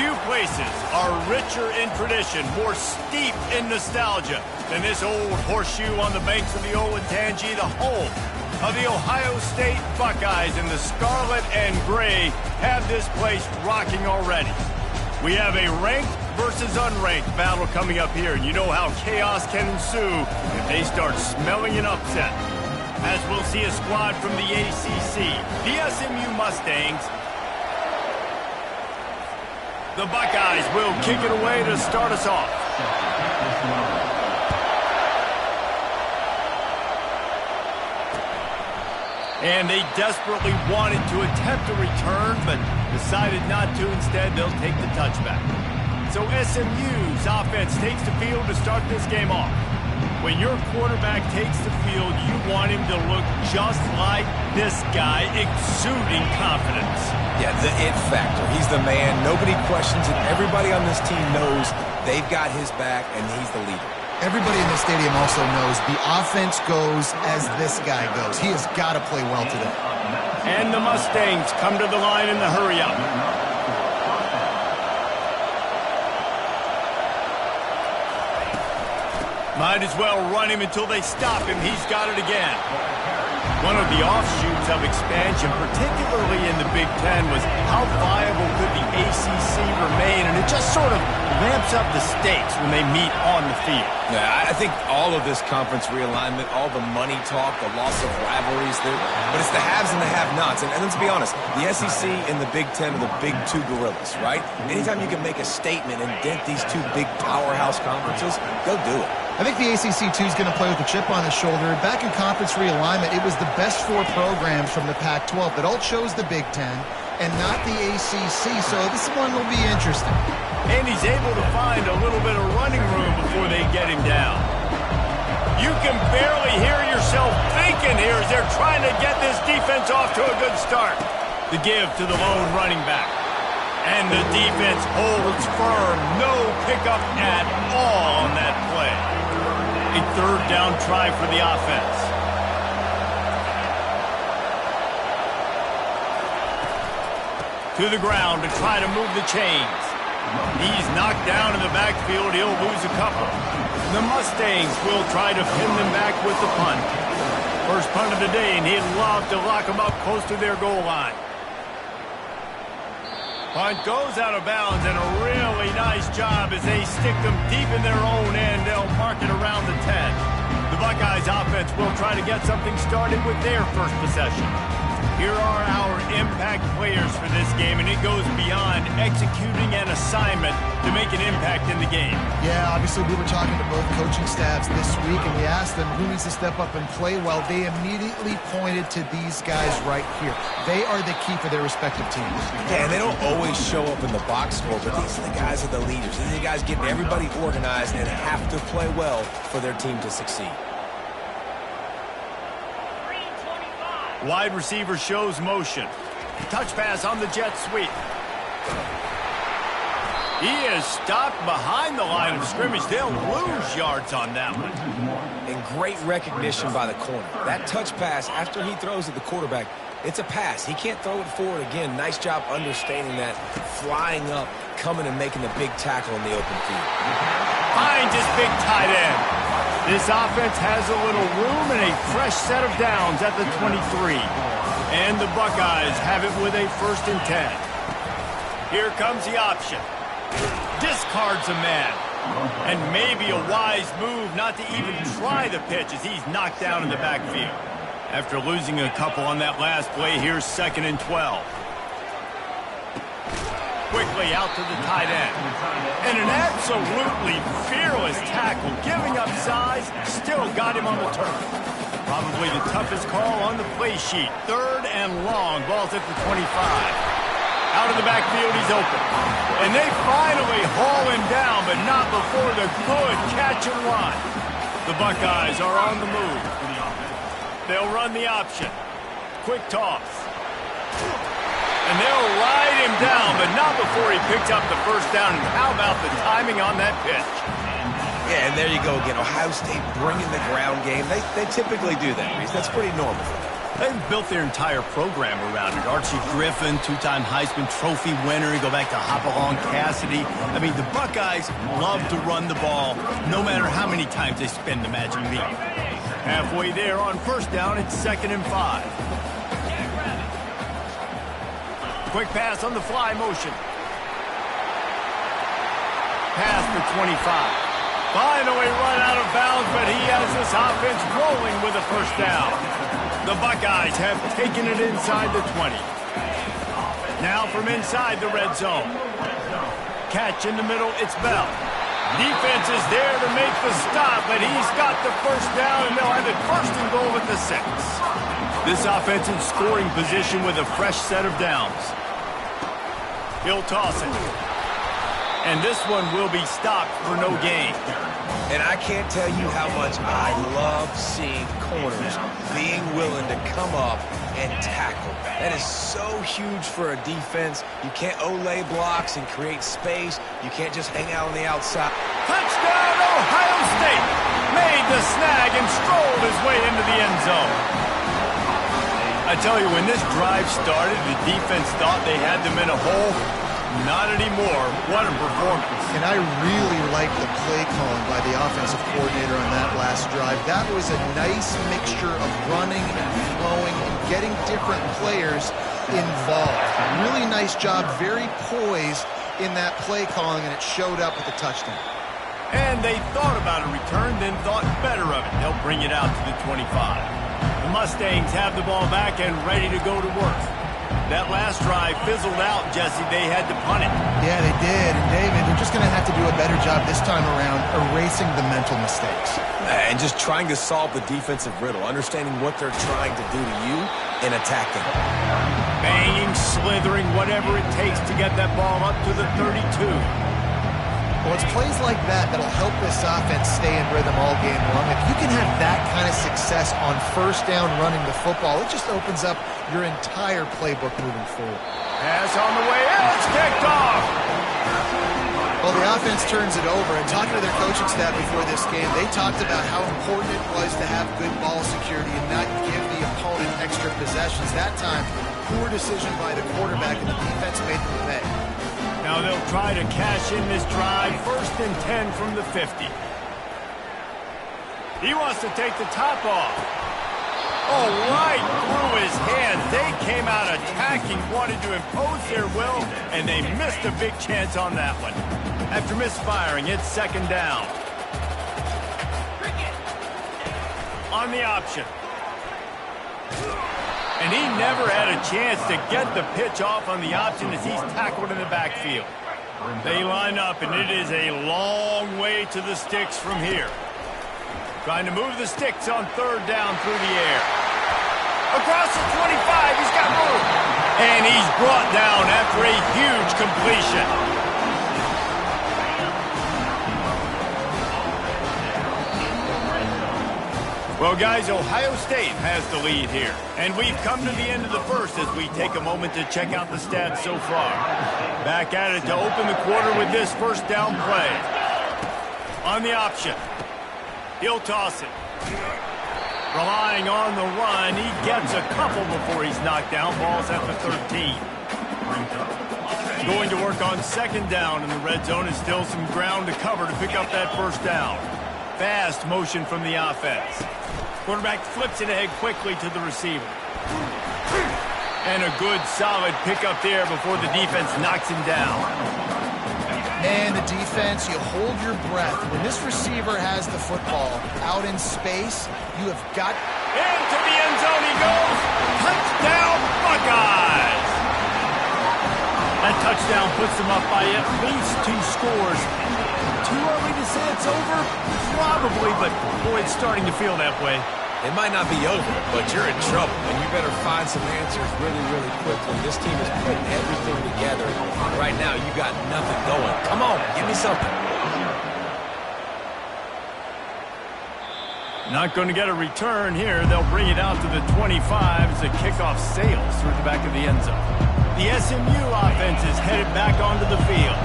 Few places are richer in tradition, more steep in nostalgia than this old horseshoe on the banks of the old Ncaa, the home of the Ohio State Buckeyes, and the scarlet and gray have this place rocking already. We have a ranked versus unranked battle coming up here, and you know how chaos can ensue if they start smelling an upset. As we'll see a squad from the ACC, the SMU Mustangs. The Buckeyes will kick it away to start us off. And they desperately wanted to attempt a return, but decided not to. Instead, they'll take the touchback. So SMU's offense takes the field to start this game off. When your quarterback takes the field, you want him to look just like this guy, exuding confidence. Yeah, the it factor. He's the man. Nobody questions it. Everybody on this team knows they've got his back, and he's the leader. Everybody in the stadium also knows the offense goes as this guy goes. He has got to play well today. And the Mustangs come to the line in the hurry-up. Might as well run him until they stop him. He's got it again. One of the offshoots of expansion, particularly in the Big Ten, was how viable could the ACC remain, and it just sort of ramps up the stakes when they meet on the field. Yeah, I think all of this conference realignment, all the money talk, the loss of rivalries, but it's the haves and the have-nots. And let's be honest, the SEC and the Big Ten are the big two gorillas, right? Anytime you can make a statement and dent these two big powerhouse conferences, go do it. I think the ACC, too, is going to play with a chip on his shoulder. Back in conference realignment, it was the best four programs from the Pac-12 that all chose the Big Ten and not the ACC, so this one will be interesting. And he's able to find a little bit of running room before they get him down. You can barely hear yourself thinking here as they're trying to get this defense off to a good start. The give to the lone running back. And the defense holds firm. No pickup at all on that play. A third down try for the offense. To the ground to try to move the chains. He's knocked down in the backfield. He'll lose a couple. The Mustangs will try to pin them back with the punt. First punt of the day, and he'd love to lock them up close to their goal line. Punt goes out of bounds, and a really nice job as they stick them deep in their own end. They'll mark it around the 10. The Buckeyes offense will try to get something started with their first possession. Here are our impact players for this game, and it goes beyond executing an assignment to make an impact in the game. Yeah, obviously we were talking to both coaching staffs this week, and we asked them who needs to step up and play well. They immediately pointed to these guys right here. They are the key for their respective teams. Yeah, and they don't always show up in the box score, but these are the guys are the leaders. These are the guys getting everybody organized and have to play well for their team to succeed. Wide receiver shows motion. Touch pass on the jet sweep. He is stopped behind the line of scrimmage. They'll lose yards on that one. And great recognition by the corner. That touch pass, after he throws at the quarterback, it's a pass. He can't throw it forward again. Nice job understanding that, flying up, coming and making the big tackle in the open field. Finds his big tight end. This offense has a little room and a fresh set of downs at the 23. And the Buckeyes have it with a 1st and 10. Here comes the option. Discards a man. And maybe a wise move not to even try the pitch as he's knocked down in the backfield. After losing a couple on that last play, here's 2nd and 12. Quickly out to the tight end. And an absolutely fearless tackle, giving up size, still got him on the turf. Probably the toughest call on the play sheet. 3rd and long, ball's at the 25. Out of the backfield, he's open. And they finally haul him down, but not before the good catch and run. The Buckeyes are on the move. They'll run the option. Quick toss. And they'll ride him down, but not before he picks up the 1st down. And how about the timing on that pitch? Yeah, and there you go again. Ohio State bringing the ground game. They typically do that, Reese. That's pretty normal for them. They've built their entire program around it. Archie Griffin, two-time Heisman Trophy winner. You go back to Hopalong Cassidy. I mean, the Buckeyes love to run the ball, no matter how many times they spin the magic beat. Halfway there on first down, it's 2nd and 5. Quick pass on the fly motion. Past the 25. Finally run out of bounds, but he has this offense rolling with a first down. The Buckeyes have taken it inside the 20. Now from inside the red zone. Catch in the middle, it's Bell. Defense is there to make the stop, but he's got the first down, and they'll have it 1st and goal at the 6. This offense in scoring position with a fresh set of downs. He'll toss it. And this one will be stopped for no gain. And I can't tell you how much I love seeing corners being willing to come up and tackle. That is so huge for a defense. You can't olay blocks and create space. You can't just hang out on the outside. Touchdown, Ohio State! Made the snag and strolled his way into the end zone. I tell you, when this drive started, the defense thought they had them in a hole. Not anymore. What a performance. And I really like the play calling by the offensive coordinator on that last drive. That was a nice mixture of running and flowing and getting different players involved. Really nice job, very poised in that play calling, and it showed up with the touchdown. And they thought about a return, then thought better of it. They'll bring it out to the 25. The Mustangs have the ball back and ready to go to work. That last drive fizzled out, Jesse. They had to punt it. Yeah, they did. And, David, they're just going to have to do a better job this time around erasing the mental mistakes. And just trying to solve the defensive riddle, understanding what they're trying to do to you and attacking. Banging, slithering, whatever it takes to get that ball up to the 32. Well, it's plays like that that'll help this offense stay in rhythm all game long. If you can have that kind of success on first down running the football, it just opens up your entire playbook moving forward. Pass on the way in. It's kicked off. Well, the offense turns it over, and talking to their coaching staff before this game, they talked about how important it was to have good ball security and not give the opponent extra possessions. That time, poor decision by the quarterback, and the defense made them pay. Now they'll try to cash in this drive. 1st and 10 from the 50. He wants to take the top off. Oh, right through his hands. They came out attacking, wanted to impose their will, and they missed a big chance on that one. After misfiring, it's 2nd down. On the option. And he never had a chance to get the pitch off on the option as he's tackled in the backfield. They line up, and it is a long way to the sticks from here. Trying to move the sticks on 3rd down through the air. Across the 25, he's got room. And he's brought down after a huge completion. Well, guys, Ohio State has the lead here. And we've come to the end of the first as we take a moment to check out the stats so far. Back at it to open the quarter with this first down play. On the option. He'll toss it. Relying on the run, he gets a couple before he's knocked down. Ball's at the 13. Going to work on 2nd down, and the red zone is still some ground to cover to pick up that first down. Fast motion from the offense. Quarterback flips it ahead quickly to the receiver. And a good, solid pickup there before the defense knocks him down. And the defense, you hold your breath. When this receiver has the football out in space, you have got... Into the end zone he goes. Touchdown, Buckeyes! That touchdown puts them up by at least 2 scores. Too early to say it's over? Probably, but boy, it's starting to feel that way. It might not be over, but you're in trouble, and you better find some answers really, really quickly. This team is putting everything together. Right now, you got nothing going. Come on, give me something. Not going to get a return here. They'll bring it out to the 25 as the kickoff sails through the back of the end zone. The SMU offense is headed back onto the field.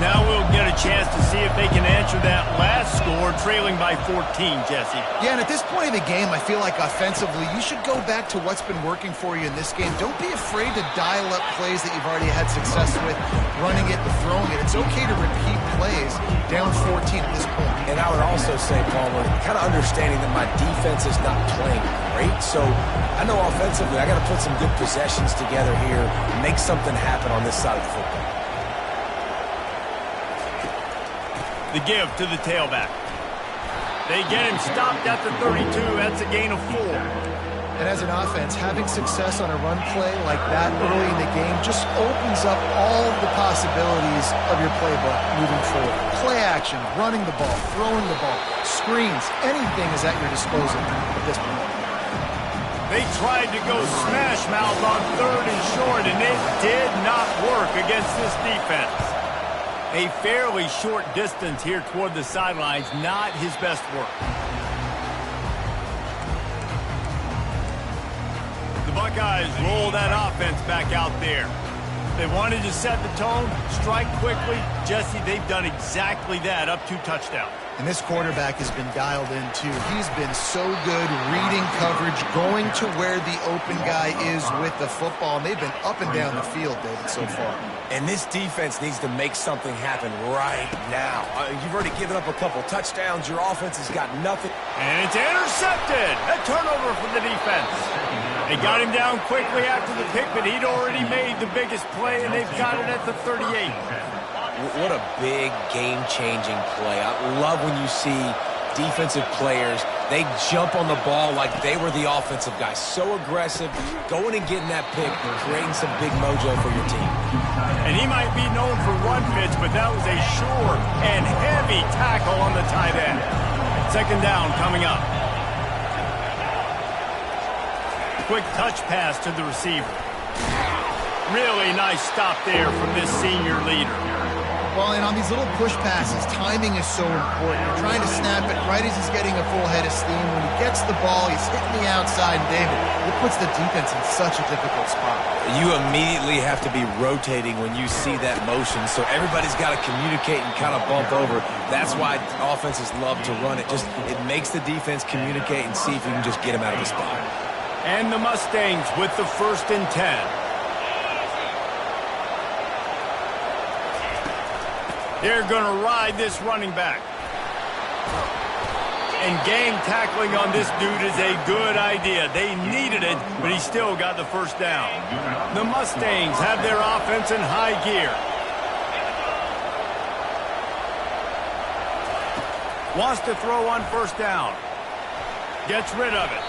Now we'll get a chance to see if they can answer that last score, trailing by 14, Jesse. Yeah, and at this point of the game, I feel like offensively, you should go back to what's been working for you in this game. Don't be afraid to dial up plays that you've already had success with, running it and throwing it. It's okay to repeat plays down 14 at this point. And I would also say, Palmer, kind of understanding that my defense is not playing great, so I know offensively I got to put some good possessions together here, make something happen on this side of the football. The give to the tailback. They get him stopped at the 32. That's a gain of 4. And as an offense, having success on a run play like that early in the game just opens up all the possibilities of your playbook moving forward. Play action, running the ball, throwing the ball, screens, anything is at your disposal at this point. They tried to go smash mouth on 3rd and short, and it did not work against this defense. A fairly short distance here toward the sidelines, not his best work. The Buckeyes roll that offense back out there. They wanted to set the tone, strike quickly. Jesse, they've done exactly that, up 2 touchdowns. And this quarterback has been dialed in, too. He's been so good reading coverage, going to where the open guy is with the football. And they've been up and down the field, David, so far. And this defense needs to make something happen right now. You've already given up a couple touchdowns. Your offense has got nothing. And it's intercepted. A turnover for the defense. They got him down quickly after the pick, but he'd already made the biggest play, and they've got it at the 38. What a big game-changing play. I love when you see defensive players, they jump on the ball like they were the offensive guy. So aggressive, going and getting that pick, creating some big mojo for your team. And he might be known for run fits, but that was a sure and heavy tackle on the tight end. 2nd down coming up. Quick touch pass to the receiver. Really nice stop there from this senior leader. Well, and on these little push passes, timing is so important. You're trying to snap it right as he's getting a full head of steam. When he gets the ball, he's hitting the outside, and David, it puts the defense in such a difficult spot. You immediately have to be rotating when you see that motion, so everybody's got to communicate and kind of bump over. That's why offenses love to run it. It makes the defense communicate and see if you can just get him out of the spot. And the Mustangs with the 1st and 10. They're going to ride this running back. And gang tackling on this dude is a good idea. They needed it, but he still got the 1st down. The Mustangs have their offense in high gear. Wants to throw on 1st down. Gets rid of it.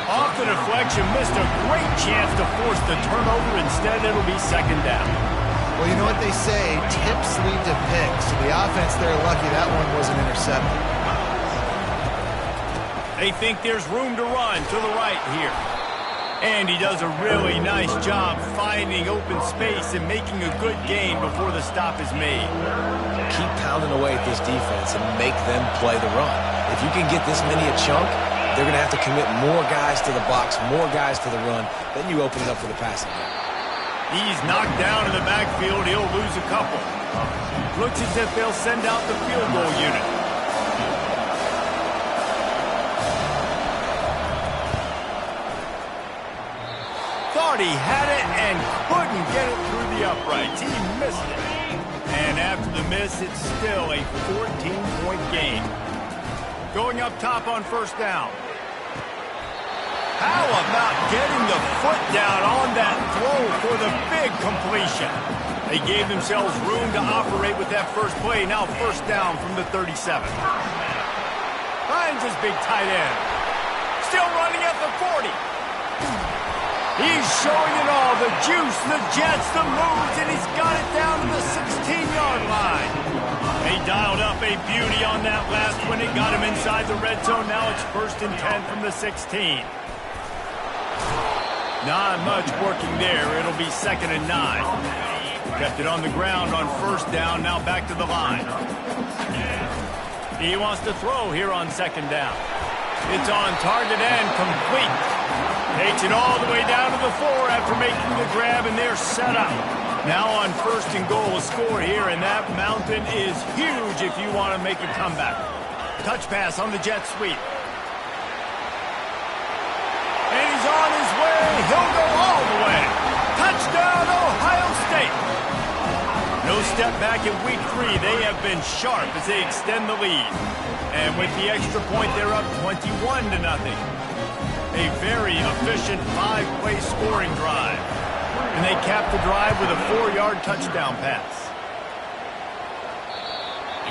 Off the deflection, missed a great chance to force the turnover. Instead, it'll be 2nd down. Well, you know what they say, tips lead to picks. So the offense, they're lucky that one wasn't intercepted. They think there's room to run to the right here. And he does a really nice job finding open space and making a good gain before the stop is made. Keep pounding away at this defense and make them play the run. If you can get this many a chunk, they're going to have to commit more guys to the box, more guys to the run. Then you open it up for the passing game. He's knocked down in the backfield. He'll lose a couple. Looks as if they'll send out the field goal unit. Thought he had it and couldn't get it through the uprights. He missed it. And after the miss, it's still a 14-point game. Going up top on 1st down. How about getting the foot down on that throw for the big completion? They gave themselves room to operate with that first play. Now 1st down from the 37. Finds his big tight end. Still running at the 40. He's showing it all. The juice, the jets, the moves, and he's got it down to the 16-yard line. They dialed up a beauty on that last one. It got him inside the red zone. Now it's 1st and 10 from the 16. Not much working there. It'll be 2nd and 9. Kept it on the ground on 1st down. Now back to the line. He wants to throw here on 2nd down. It's on target and complete. Takes it all the way down to the 4 after making the grab, and they're set up. Now on 1st and goal, a score here, and that mountain is huge if you want to make a comeback. Touch pass on the jet sweep. And he's on his way. He'll go all the way. Touchdown, Ohio State. No step back in week 3. They have been sharp as they extend the lead. And with the extra point, they're up 21-0. A very efficient 5-play scoring drive. And they cap the drive with a 4-yard touchdown pass.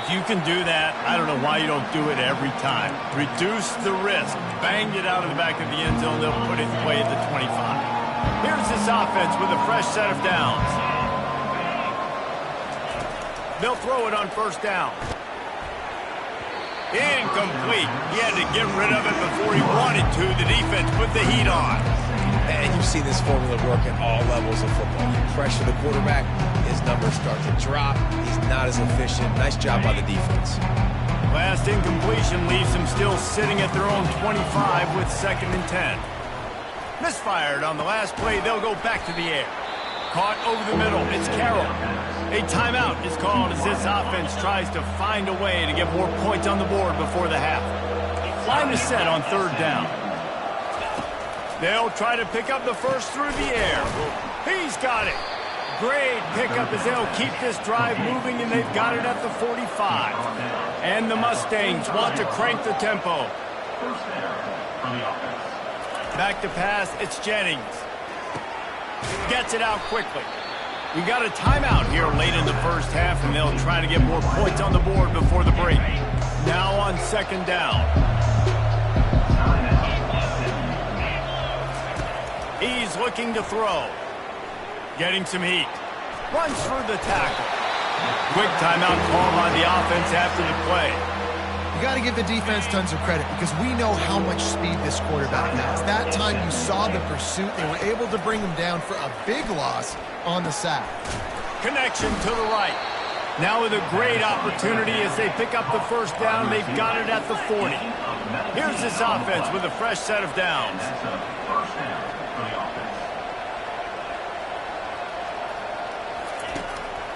If you can do that, I don't know why you don't do it every time. Reduce the risk. Banged it out of the back of the end zone. They'll put it in play at the 25. Here's this offense with a fresh set of downs. They'll throw it on 1st down. Incomplete. He had to get rid of it before he wanted to. The defense put the heat on. And you've seen this formula work at all levels of football. You pressure the quarterback, his numbers start to drop. He's not as efficient. Nice job by the defense. Last incompletion leaves them still sitting at their own 25 with 2nd and 10. Misfired on the last play. They'll go back to the air. Caught over the middle. It's Carroll. A timeout is called as this offense tries to find a way to get more points on the board before the half. Line is set on 3rd down. They'll try to pick up the first through the air. He's got it. Great pickup as they'll keep this drive moving, and they've got it at the 45. And the Mustangs want to crank the tempo. Back to pass, it's Jennings. Gets it out quickly. We got a timeout here late in the 1st half, and they'll try to get more points on the board before the break. Now on 2nd down. He's looking to throw. Getting some heat. Runs through the tackle. Quick timeout call on the offense after the play. You got to give the defense tons of credit because we know how much speed this quarterback has. That time you saw the pursuit. They were able to bring him down for a big loss on the sack. Connection to the right. Now with a great opportunity as they pick up the 1st down. They've got it at the 40. Here's this offense with a fresh set of downs.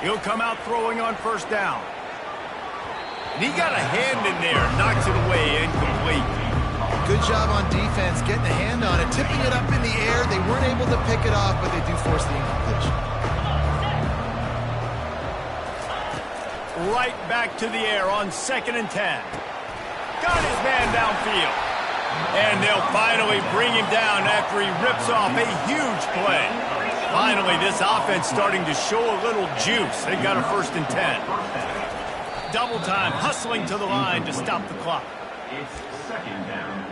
He'll come out throwing on 1st down. And he got a hand in there, knocks it away, incomplete. Good job on defense, getting a hand on it, tipping it up in the air. They weren't able to pick it off, but they do force the incompletion. Right back to the air on 2nd and 10. Got his man downfield. And they'll finally bring him down after he rips off a huge play. Finally, this offense starting to show a little juice. They got a 1st and 10. Double time, hustling to the line to stop the clock. It's 2nd down.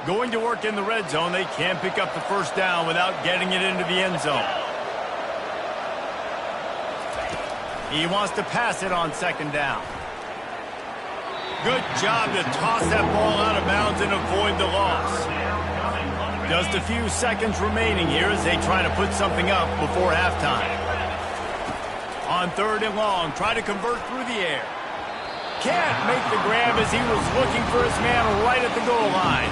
Going to work in the red zone. They can't pick up the 1st down without getting it into the end zone. He wants to pass it on 2nd down. Good job to toss that ball out of bounds and avoid the loss. Just a few seconds remaining here as they try to put something up before halftime. On 3rd and long, try to convert through the air. Can't make the grab as he was looking for his man right at the goal line.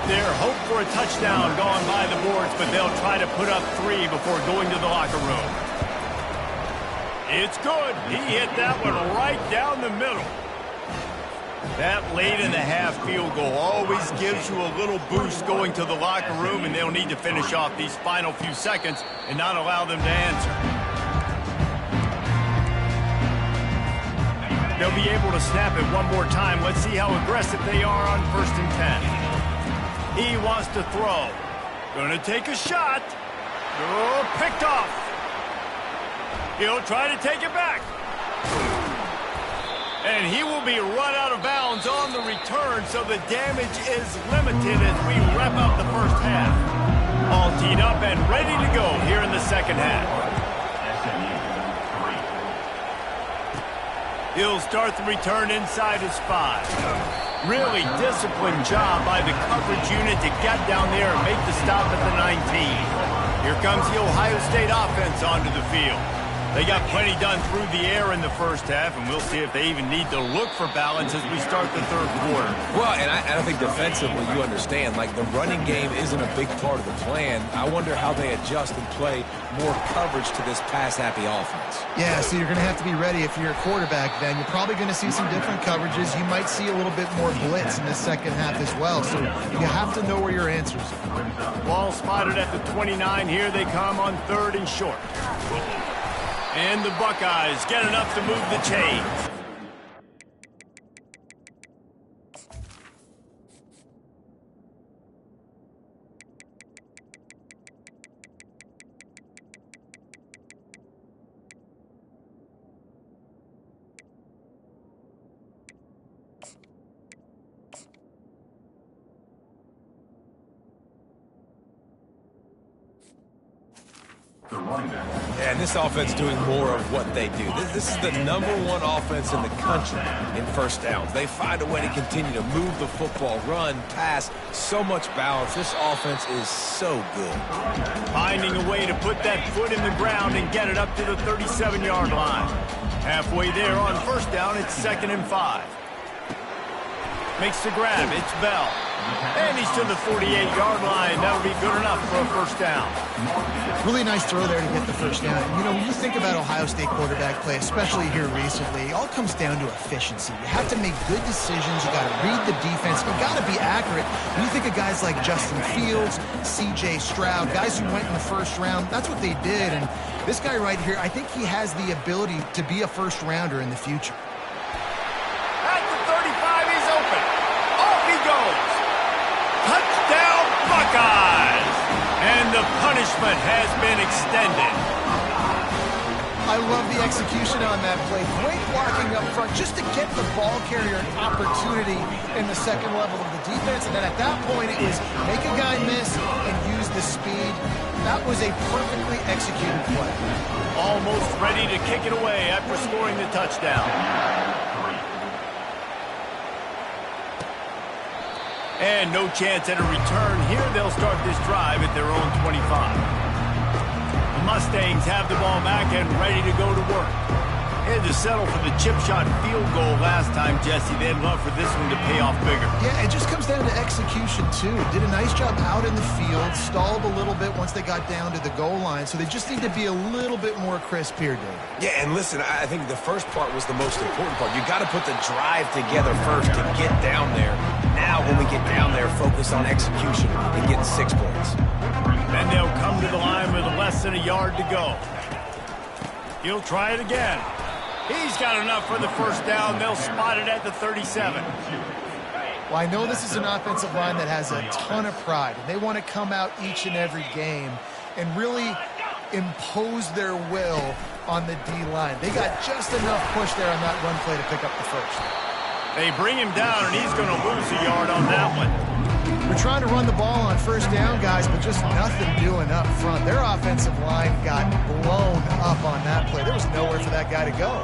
Their hope for a touchdown gone by the boards, but they'll try to put up 3 before going to the locker room. It's good. He hit that one right down the middle. That late in the half field goal always gives you a little boost going to the locker room, and they'll need to finish off these final few seconds and not allow them to answer. They'll be able to snap it one more time. Let's see how aggressive they are on 1st and 10. He wants to throw. Gonna take a shot. Oh, picked off. He'll try to take it back. And he will be run out of bounds on the return, so the damage is limited as we wrap up the 1st half. All teed up and ready to go here in the 2nd half. He'll start the return inside his 5. Really disciplined job by the coverage unit to get down there and make the stop at the 19. Here comes the Ohio State offense onto the field. They got plenty done through the air in the first half, and we'll see if they even need to look for balance as we start the third quarter. Well, and I think defensively, you understand, like the running game isn't a big part of the plan. I wonder how they adjust and play more coverage to this pass-happy offense. Yeah, so you're going to have to be ready if you're a quarterback then. You're probably going to see some different coverages. You might see a little bit more blitz in the second half as well, so you have to know where your answers are. Ball spotted at the 29. Here they come on 3rd and short. And the Buckeyes get enough to move the chains. Yeah, and this offense doing more of what they do. This is the #1 offense in the country in first downs. They find a way to continue to move the football, run, pass, so much balance. This offense is so good. Finding a way to put that foot in the ground and get it up to the 37-yard line. Halfway there on first down, it's 2nd and 5. Makes the grab, it's Bell. And he's to the 48-yard line. That'll be good enough for a first down. Really nice throw there to get the first down. You know, when you think about Ohio State quarterback play, especially here recently, it all comes down to efficiency. You have to make good decisions. You got to read the defense. You got to be accurate. When you think of guys like Justin Fields, C.J. Stroud, guys who went in the first round, that's what they did. And this guy right here, I think he has the ability to be a first rounder in the future. At the 35, he's open. Off he goes. Touchdown, Buckeyes! And the punishment has been extended. I love the execution on that play. Great blocking up front just to get the ball carrier an opportunity in the second level of the defense. And then at that point, it was make a guy miss and use the speed. That was a perfectly executed play. Almost ready to kick it away after scoring the touchdown. And no chance at a return. Here they'll start this drive at their own 25. The Mustangs have the ball back and ready to go to work. Had to settle for the chip shot field goal last time, Jesse. They'd love for this one to pay off bigger. Yeah, it just comes down to execution, too. Did a nice job out in the field, stalled a little bit once they got down to the goal line, so they just need to be a little bit more crisp here, David. Yeah, and listen, I think the first part was the most important part. You got to put the drive together first to get down there. Now, when we get down there, focus on execution and getting 6 points. Then they'll come to the line with less than a yard to go. He'll try it again. He's got enough for the first down. They'll spot it at the 37. Well, I know this is an offensive line that has a ton of pride, and they want to come out each and every game and really impose their will on the D-line. They got just enough push there on that run play to pick up the first. They bring him down, and he's going to lose a yard on that one. We're trying to run the ball on first down, guys, but just nothing doing up front. Their offensive line got blown up on that play. There was nowhere for that guy to go.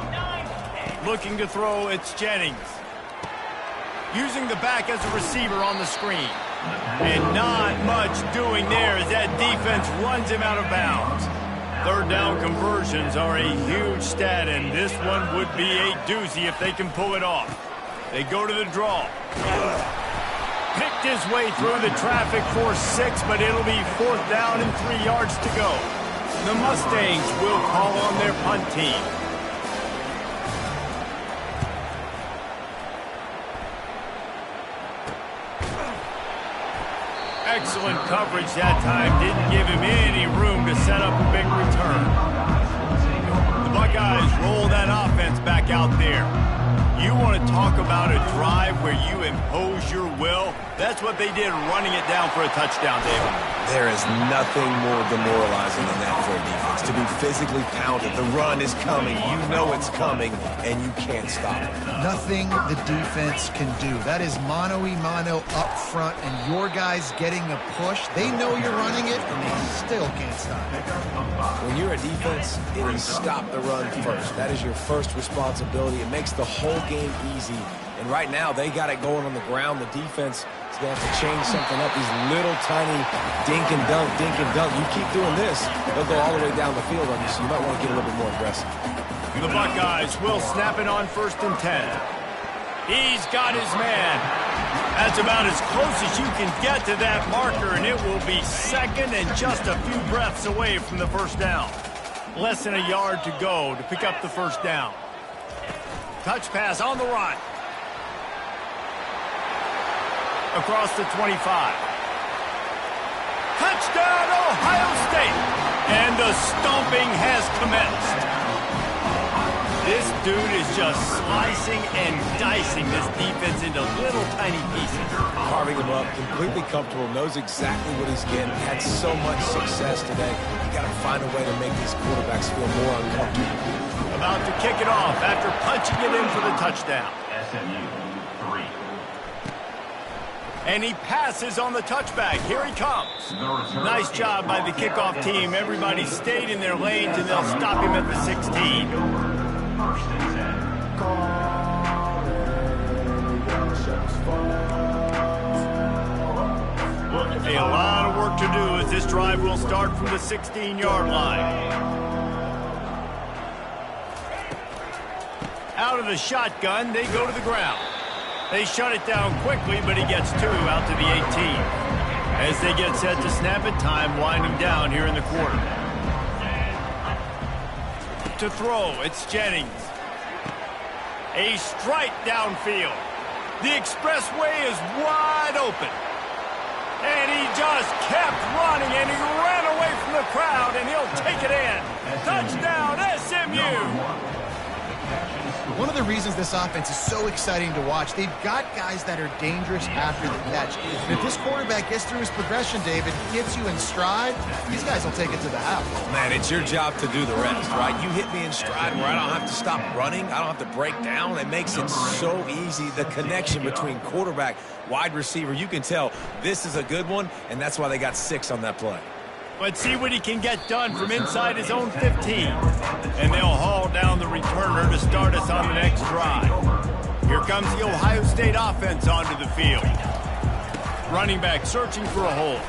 Looking to throw, it's Jennings. Using the back as a receiver on the screen. And not much doing there as that defense runs him out of bounds. Third down conversions are a huge stat, and this one would be a doozy if they can pull it off. They go to the draw. Picked his way through the traffic for 6, but it'll be 4th down and 3 yards to go. The Mustangs will call on their punt team. Excellent coverage that time. Didn't give him any room to set up a big return. The Buckeyes roll that offense back out there. You want to talk about a drive where you impose your will? That's what they did, running it down for a touchdown, David. There is nothing more demoralizing than that for a defense. To be physically pounded. The run is coming. You know it's coming, and you can't stop it. Nothing the defense can do. That is mano-a-mano up front, and your guys getting a push. They know you're running it, and they still can't stop it. When you're a defense, it is stop the run first. That is your first responsibility. It makes the whole game easy, And right now, they got it going on the ground. The defense is going to have to change something up. These little tiny dink and dunk, dink and dunk. You keep doing this, they'll go all the way down the field on you, so you might want to get a little bit more aggressive. The Buckeyes will snap it on 1st and 10. He's got his man. That's about as close as you can get to that marker, and it will be 2nd and just a few breaths away from the 1st down. Less than a yard to go to pick up the 1st down. Touch pass on the run. Across the 25. Touchdown, Ohio State! And the stomping has commenced. This dude is just slicing and dicing this defense into little tiny pieces. Carving him up, completely comfortable, knows exactly what he's getting. Had so much success today. You got to find a way to make these quarterbacks feel more uncomfortable. About to kick it off after punching it in for the touchdown. SMU 3. And he passes on the touchback. Here he comes. Nice job by the kickoff team. Everybody stayed in their lanes, and they'll stop him at the 16. 1st and 10. A lot of work to do as this drive will start from the 16-yard line. Out of the shotgun, they go to the ground. They shut it down quickly, but he gets 2 out to the 18. As they get set to snap it, time winding down here in the quarter. To throw, it's Jennings. A strike downfield. The expressway is wide open. And he just kept running, and he ran away from the crowd, and he'll take it in. Touchdown, SMU! One of the reasons this offense is so exciting to watch, they've got guys that are dangerous after the catch. And if this quarterback gets through his progression, David, gets you in stride, these guys will take it to the house. Man, it's your job to do the rest, right? You hit me in stride where I don't have to stop running. I don't have to break down. It makes it so easy. The connection between quarterback, wide receiver, you can tell this is a good one, and that's why they got 6 on that play. Let's see what he can get done from inside his own 15. And they'll haul down the returner to start us on the next drive. Here comes the Ohio State offense onto the field. Running back searching for a hole.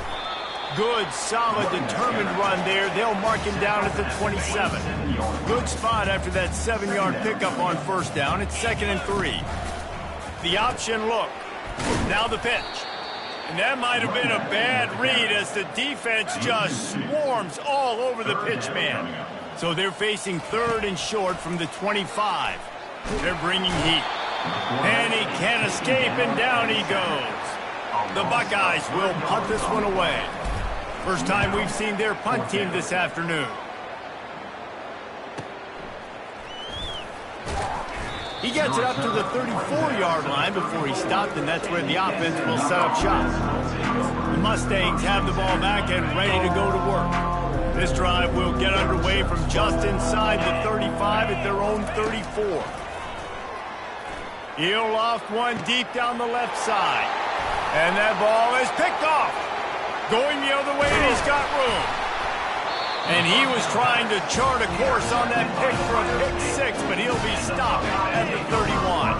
Good, solid, determined run there. They'll mark him down at the 27. Good spot after that 7-yard pickup on 1st down. It's 2nd and 3. The option look. Now the pitch. And that might have been a bad read as the defense just swarms all over the pitch man. So they're facing 3rd and short from the 25. They're bringing heat. And he can't escape, and down he goes. The Buckeyes will punt this one away. First time we've seen their punt team this afternoon. He gets it up to the 34-yard line before he stopped, and that's where the offense will set up shop. The Mustangs have the ball back and ready to go to work. This drive will get underway from just inside the 35 at their own 34. He'll loft one deep down the left side. And that ball is picked off. Going the other way, and he's got room. And he was trying to chart a course on that pick for a pick 6, but he'll be stopped at the 31.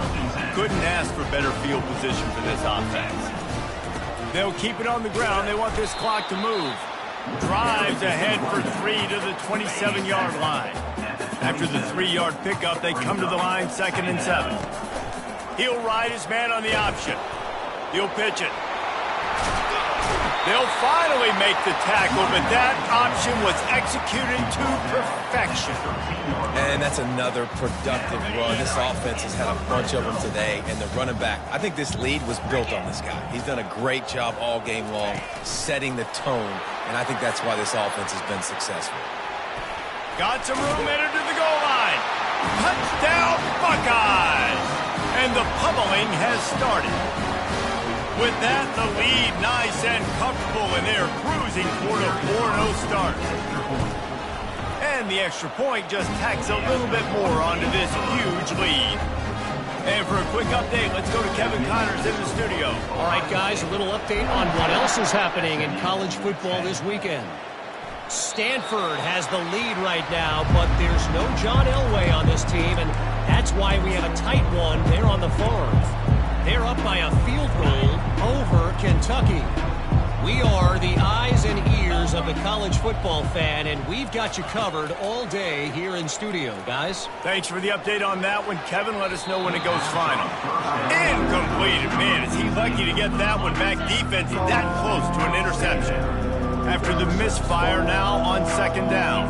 Couldn't ask for better field position for this offense. They'll keep it on the ground. They want this clock to move. Drives ahead for 3 to the 27-yard line. After the 3-yard pickup, they come to the line 2nd and 7. He'll ride his man on the option. He'll pitch it. They'll finally make the tackle, but that option was executed to perfection. And that's another productive run. This offense has had a bunch of them today, and the running back, I think this lead was built on this guy. He's done a great job all game long, setting the tone, and I think that's why this offense has been successful. Got some room headed to the goal line. Touchdown, Buckeyes! And the pummeling has started. With that, the lead nice and comfortable, and they're cruising toward a 4-0 start. And the extra point just tacks a little bit more onto this huge lead. And for a quick update, let's go to Kevin Connors in the studio. All right, guys, a little update on what else is happening in college football this weekend. Stanford has the lead right now, but there's no John Elway on this team, and that's why we have a tight one there on the farm. They're up by a field goal over Kentucky. We are the eyes and ears of the college football fan, and we've got you covered all day here in studio, guys. Thanks for the update on that one, Kevin. Let us know when it goes final. Incomplete. Man, is he lucky to get that one back. Defense that close to an interception. After the misfire, now on second down.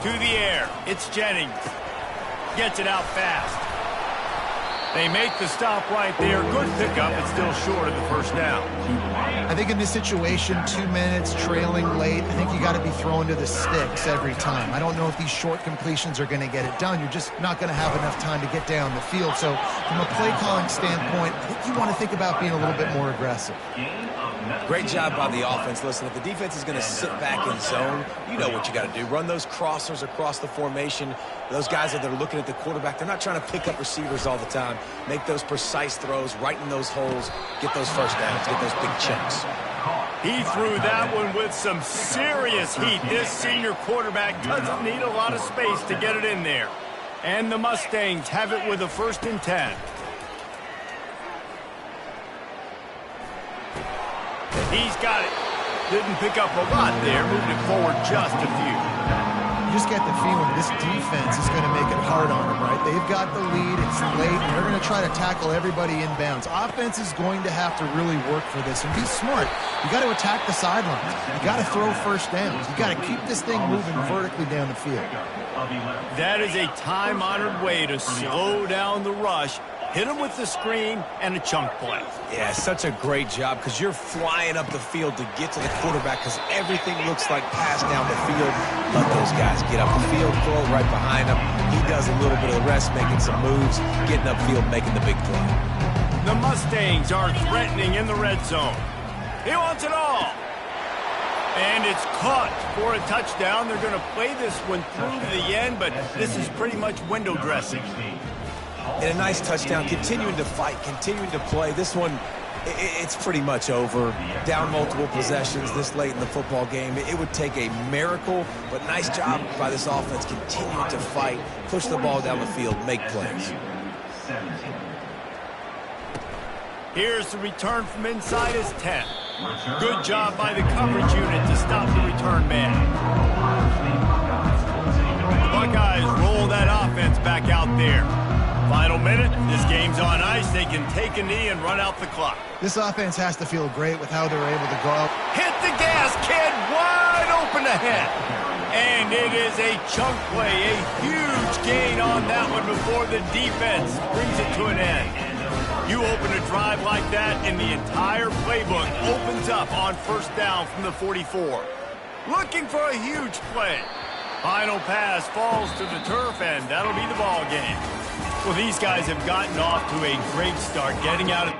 To the air. It's Jennings. Gets it out fast. They make the stop right there. Good pickup, but still short of the first down. I think in this situation, 2 minutes, trailing late, I think you got to be throwing to the sticks every time. I don't know if these short completions are going to get it done. You're just not going to have enough time to get down the field. So from a play calling standpoint, I think you want to think about being a little bit more aggressive. Great job by the offense. Listen, if the defense is going to sit back in zone, you know what you got to do. Run those crossers across the formation. Those guys that are looking at the quarterback, they're not trying to pick up receivers all the time. Make those precise throws, right in those holes, get those first downs, get those big chunks. He threw that one with some serious heat. This senior quarterback doesn't need a lot of space to get it in there. And the Mustangs have it with a 1st and 10. He's got it. Didn't pick up a lot there, moving it forward just a few. You just get the feeling this defense is going to make it hard on them, right? They've got the lead. It's late, and they're going to try to tackle everybody inbounds. Offense is going to have to really work for this and be smart. You got to attack the sidelines. You got to throw first downs. You got to keep this thing moving vertically down the field. That is a time-honored way to slow down the rush. Hit him with the screen and a chunk play. Yeah, such a great job because you're flying up the field to get to the quarterback because everything looks like pass down the field. Let those guys get up the field, throw it right behind him. He does a little bit of the rest, making some moves, getting upfield, making the big play. The Mustangs are threatening in the red zone. He wants it all. And it's caught for a touchdown. They're going to play this one through to the end, but this is pretty much window dressing. And a nice touchdown, continuing to fight, continuing to play. This one, it's pretty much over. Down multiple possessions this late in the football game. It would take a miracle, but nice job by this offense continuing to fight, push the ball down the field, make plays. Here's the return from inside his 10. Good job by the coverage unit to stop the return man. The Buckeyes roll that offense back out there. Final minute, this game's on ice. They can take a knee and run out the clock. This offense has to feel great with how they're able to go out. Hit the gas, kid, wide open ahead. And it is a chunk play, a huge gain on that one before the defense brings it to an end. You open a drive like that and the entire playbook opens up on 1st down from the 44. Looking for a huge play. Final pass falls to the turf, and that'll be the ball game. Well, these guys have gotten off to a great start getting out of